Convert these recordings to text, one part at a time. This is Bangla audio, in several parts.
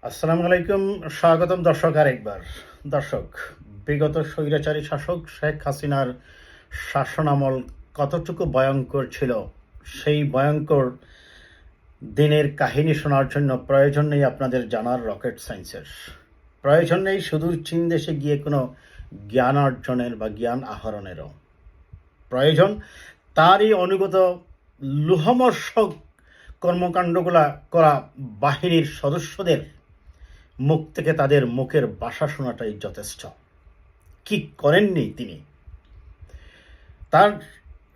আসসালামু আলাইকুম, স্বাগতম দর্শক। আরেকবার দর্শক, বিগত স্বৈরাচারী শাসক শেখ হাসিনার শাসনামল কতটুকু ভয়ঙ্কর ছিল, সেই ভয়ঙ্কর দিনের কাহিনী শোনার জন্য প্রয়োজন নেই আপনাদের জানার রকেট সায়েন্সের, প্রয়োজন নেই সুদূর চীন দেশে গিয়ে কোনো জ্ঞান অর্জনের বা জ্ঞান আহরণেরও। প্রয়োজন তারই অনুগত লোহমর্ষক কর্মকাণ্ডগুলা করা বাহিনীর সদস্যদের মুখ থেকে তাদের মুখের ভাষা শোনাটাই যথেষ্ট। কি করেননি তিনি? তার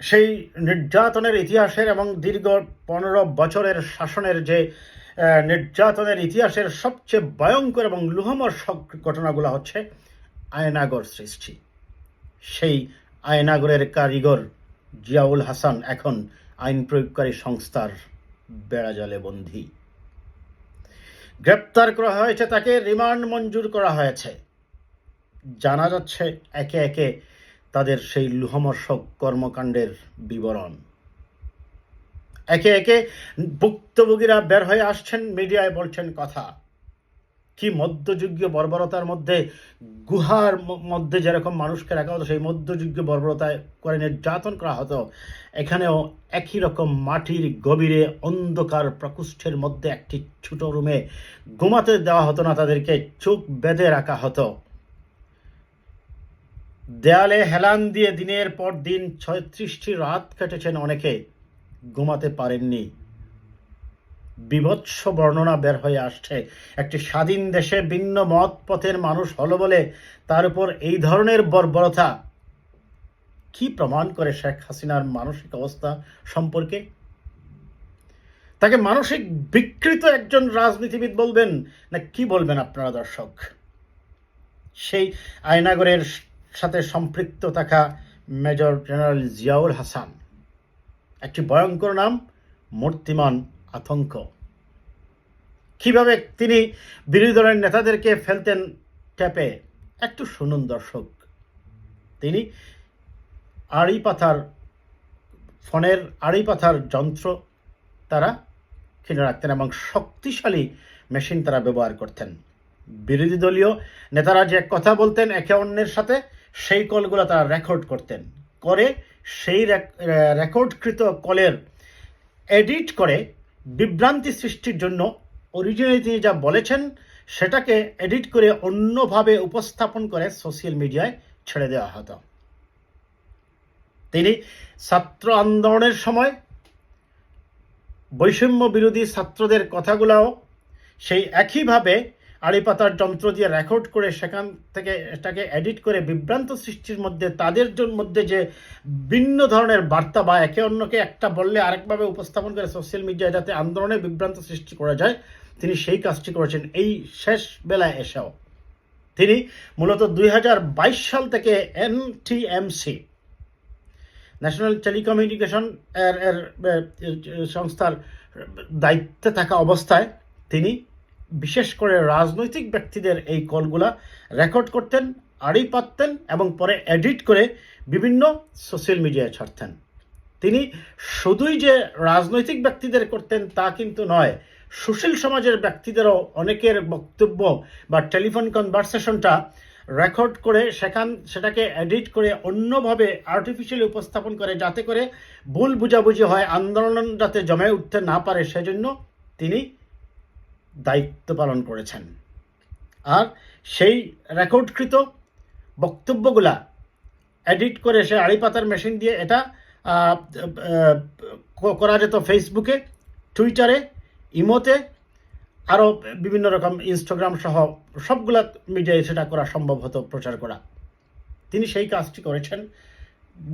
সেই নির্যাতনের ইতিহাসের এবং দীর্ঘ 15 বছরের শাসনের যে নির্যাতনের ইতিহাসের সবচেয়ে ভয়ঙ্কর এবং লোহমর্ষক ঘটনাগুলো হচ্ছে আয়নাগর সৃষ্টি। সেই আয়নাগরের কারিগর জিয়াউল হাসান এখন আইন প্রয়োগকারী সংস্থার বেড়াজালে বন্দী। গ্রেপ্তার করা হয়েছে, তাকে রিমান্ড মঞ্জুর করা হয়েছে। জানা যাচ্ছে একে একে তাদের সেই লোহমর্ষক কর্মকাণ্ডের বিবরণ। একে একে ভুক্তভোগীরা বের হয়ে আসছেন, মিডিয়ায় বলছেন কথা। কি মধ্যযুগীয় বর্বরতার মধ্যে, গুহার মধ্যে যেরকম মানুষকে রাখা হতো, সেই মধ্যযুগীয় বর্বরতায় করে নির্যাতন করা হতো, এখানেও একই রকম মাটির গভীরে অন্ধকার প্রকোষ্ঠের মধ্যে একটি ছোট রুমে ঘুমাতে দেওয়া হতো না, তাদেরকে চোখ বেঁধে রাখা হতো। দেয়ালে হেলান দিয়ে দিনের পর দিন 36টি রাত কেটেছেন অনেকে, ঘুমাতে পারেননি। বিভৎস বর্ণনা বের হয়ে আসছে। একটি স্বাধীন দেশে ভিন্ন মত পথের মানুষ হলো বলে তার উপর এই ধরনের বর্বরতা কি প্রমাণ করে শেখ হাসিনার মানসিক অবস্থা সম্পর্কে? তাকে মানসিক বিকৃত একজন রাজনীতিবিদ বলবেন না কি বলবেন আপনারা দর্শক? সেই আয়নাগরের সাথে সম্পৃক্ত থাকা মেজর জেনারেল জিয়াউল হাসান, একটি ভয়ঙ্কর নাম, মূর্তিমান আতঙ্ক। কিভাবে তিনি বিরোধী দলের নেতাদেরকে ফেলতেন ট্যাপে, একটু শুনুন দর্শক। তিনি আড়ি পাথার ফোনের আড়ি পাথার যন্ত্র তারা কিনে রাখতেন এবং শক্তিশালী মেশিন তারা ব্যবহার করতেন। বিরোধী দলীয় নেতারা যে কথা বলতেন একে অন্যের সাথে, সেই কলগুলো তারা রেকর্ড করতেন, করে সেই রেকর্ডকৃত কলের এডিট করে বিভ্রান্তি সৃষ্টির জন্য অরিজিনালি তিনি যা বলেছেন সেটাকে এডিট করে অন্যভাবে উপস্থাপন করে সোশ্যাল মিডিয়ায় ছেড়ে দেওয়া হতো। তিনি ছাত্র আন্দোলনের সময় বৈষম্য বিরোধী ছাত্রদের কথাগুলোও সেই একইভাবে আড়িপাতার যন্ত্র দিয়ে রেকর্ড করে সেখান থেকে এটাকে এডিট করে বিভ্রান্ত সৃষ্টির মধ্যে তাদের মধ্যে যে ভিন্ন ধরনের বার্তা বা একে অন্যকে একটা বললে আরেকভাবে উপস্থাপন করে সোশ্যাল মিডিয়ায় যাতে আন্দোলনে বিভ্রান্ত সৃষ্টি করা যায়, তিনি সেই কাজটি করেছেন এই শেষ বেলায় এসেও। তিনি মূলত 2022 সাল থেকে এনটিএমসি ন্যাশনাল টেলিকমিউনিকেশন এর সংস্থার দায়িত্বে থাকা অবস্থায় তিনি বিশেষ করে রাজনৈতিক ব্যক্তিদের এই কলগুলা রেকর্ড করতেন, আড়ি পাততেন এবং পরে এডিট করে বিভিন্ন সোশ্যাল মিডিয়ায় ছাড়তেন। তিনি শুধুই যে রাজনৈতিক ব্যক্তিদের করতেন তা কিন্তু নয়, সুশীল সমাজের ব্যক্তিদেরও অনেকের বক্তব্য বা টেলিফোন কনভারসেশনটা রেকর্ড করে সেটাকে এডিট করে অন্যভাবে আর্টিফিশিয়ালি উপস্থাপন করে, যাতে করে ভুল বুঝাবুঝি হয়, আন্দোলন যাতে জমে উঠতে না পারে সেজন্য তিনি দায়িত্ব পালন করেছেন। আর সেই রেকর্ডকৃত বক্তব্যগুলা এডিট করে সে আড়িপাতার মেশিন দিয়ে এটা করা যেত ফেসবুকে, টুইটারে, ইমোতে, আরও বিভিন্ন রকম ইনস্টাগ্রাম সহ সবগুলা মিডিয়ায় সেটা করা সম্ভব হতো, প্রচার করা। তিনি সেই কাজটি করেছেন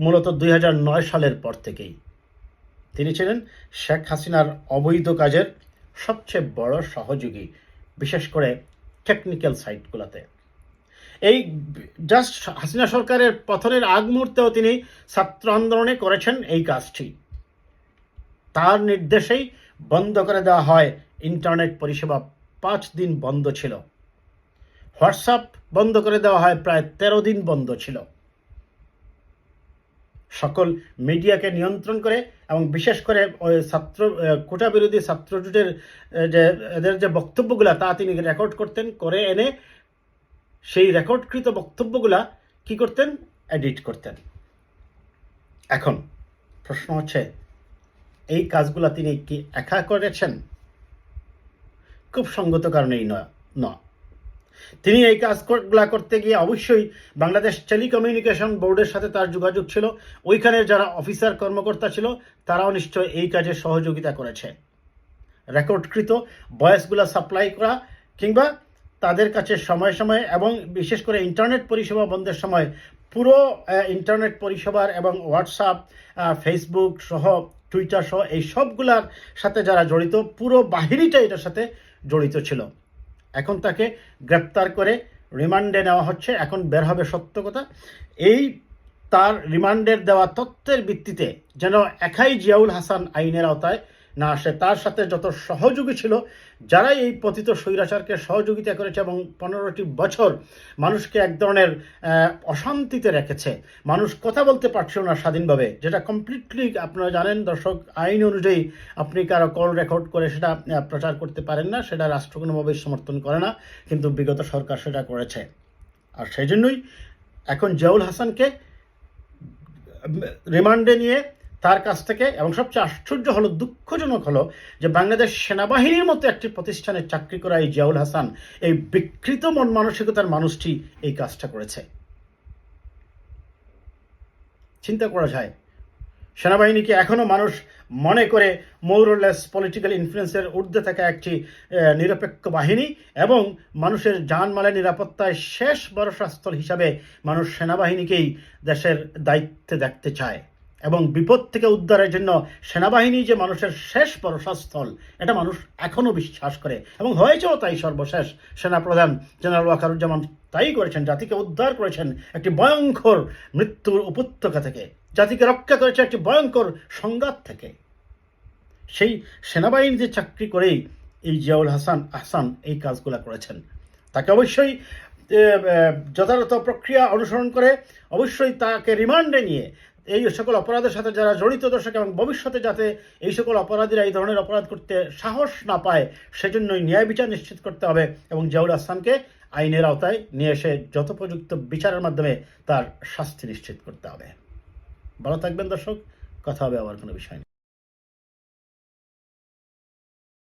মূলত 2009 সালের পর থেকেই। তিনি ছিলেন শেখ হাসিনার অবৈধ কাজের সবচেয়ে বড় সহযোগী, বিশেষ করে টেকনিক্যাল সাইটগুলোতে। এই জাস্ট হাসিনা সরকারের পতনের আগ মুহূর্তেও তিনি ছাত্র আন্দোলনে করেছেন এই কাজটি। তার নির্দেশেই বন্ধ করে দেওয়া হয় ইন্টারনেট পরিষেবা, 5 দিন বন্ধ ছিল। হোয়াটসঅ্যাপ বন্ধ করে দেওয়া হয়, প্রায় 13 দিন বন্ধ ছিল। সকল মিডিয়াকে নিয়ন্ত্রণ করে এবং বিশেষ করে ওই কোটা বিরোধী ছাত্র জোটের যে এদের যে বক্তব্যগুলা তা তিনি রেকর্ড করতেন, করে এনে সেই রেকর্ডকৃত বক্তব্যগুলা কি করতেন, এডিট করতেন। এখন প্রশ্ন হচ্ছে, এই কাজগুলা তিনি কি একা করেছেন? খুব সঙ্গত কারণেই না। তিনি এই কাজগুলা করতে গিয়ে অবশ্যই বাংলাদেশ টেলিকমিউনিকেশন বোর্ডের সাথে তার যোগাযোগ ছিল। ওইখানে যারা অফিসার কর্মকর্তা ছিল তারাও নিশ্চয় এই কাজে সহযোগিতা করেছে। রেকর্ডকৃত ভয়েসগুলো সাপ্লাই করা কিংবা তাদের কাছে সময়ে সময়ে এবং বিশেষ করে ইন্টারনেট পরিষেবা বন্ধের সময় পুরো ইন্টারনেট পরিষেবার এবং হোয়াটসঅ্যাপ, ফেসবুক সহ, টুইটার সহ এই সবগুলার সাথে যারা জড়িত, পুরো বাহিনীটা এটার সাথে জড়িত ছিল। এখন তাকে গ্রেপ্তার করে রিমান্ডে নেওয়া হচ্ছে। এখন বের হবে সত্য কথা। এই তার রিমান্ডের দেওয়া তথ্যের ভিত্তিতে যেন একাই জিয়াউল হাসান আইনের আওতায় না আসে, তার সাথে যত সহযোগী ছিল, যারা এই পতিত স্বৈরাচারকে সহযোগিতা করেছে এবং 15টি বছর মানুষকে এক ধরনের অশান্তিতে রেখেছে, মানুষ কথা বলতে পারছিল না স্বাধীনভাবে, যেটা কমপ্লিটলি আপনারা জানেন দর্শক, আইন অনুযায়ী আপনি কারো কল রেকর্ড করে সেটা প্রচার করতে পারেন না, সেটা রাষ্ট্র কোনোভাবেই সমর্থন করে না, কিন্তু বিগত সরকার সেটা করেছে। আর সেই জন্যই এখন জিয়াউল হাসানকে রিমান্ডে নিয়ে তার কাছ থেকে, এবং সবচেয়ে আশ্চর্য হলো, দুঃখজনক হলো যে বাংলাদেশ সেনাবাহিনীর মতো একটি প্রতিষ্ঠানে চাকরি করা এই জিয়াউল হাসান, এই বিকৃত মন মানসিকতার মানুষটি এই কাজটা করেছে। চিন্তা করা যায়, সেনাবাহিনীকে এখনো মানুষ মনে করে মোরলেস পলিটিক্যাল ইনফ্লুয়েন্সের ঊর্ধ্বে থাকা একটি নিরপেক্ষ বাহিনী, এবং মানুষের জানমালের নিরাপত্তায় শেষ ভরসাস্থল হিসাবে মানুষ সেনাবাহিনীকেই দেশের দায়িত্বে দেখতে চায়, এবং বিপদ থেকে উদ্ধারের জন্য সেনাবাহিনী যে মানুষের শেষ ভরসাস্থল এটা মানুষ এখনও বিশ্বাস করে, এবং হয়েছেও তাই। সর্বশেষ সেনাপ্রধান জেনারেল ওয়াকারুজ্জামান তাই করেছেন, জাতিকে উদ্ধার করেছেন একটি ভয়ঙ্কর মৃত্যুর উপত্যকা থেকে, জাতিকে রক্ষা করেছে একটি ভয়ঙ্কর সংঘাত থেকে। সেই সেনাবাহিনীতে চাকরি করেই এই জিয়াউল হাসান এই কাজগুলো করেছেন। তাকে অবশ্যই যথাযথ প্রক্রিয়া অনুসরণ করে অবশ্যই তাকে রিমান্ডে নিয়ে এই সকল অপরাধের সাথে যারা জড়িত দর্শক, এবং ভবিষ্যতে যাতে এই সকল অপরাধীরা এই ধরনের অপরাধ করতে সাহস না পায়, সেজন্যই ন্যায় বিচার নিশ্চিত করতে হবে, এবং জিয়াউল হাসানকে আইনের আওতায় নিয়ে এসে যথোপযুক্ত বিচারের মাধ্যমে তার শাস্তি নিশ্চিত করতে হবে। ভালো থাকবেন দর্শক, কথা হবে আবার কোনো বিষয় নিয়ে।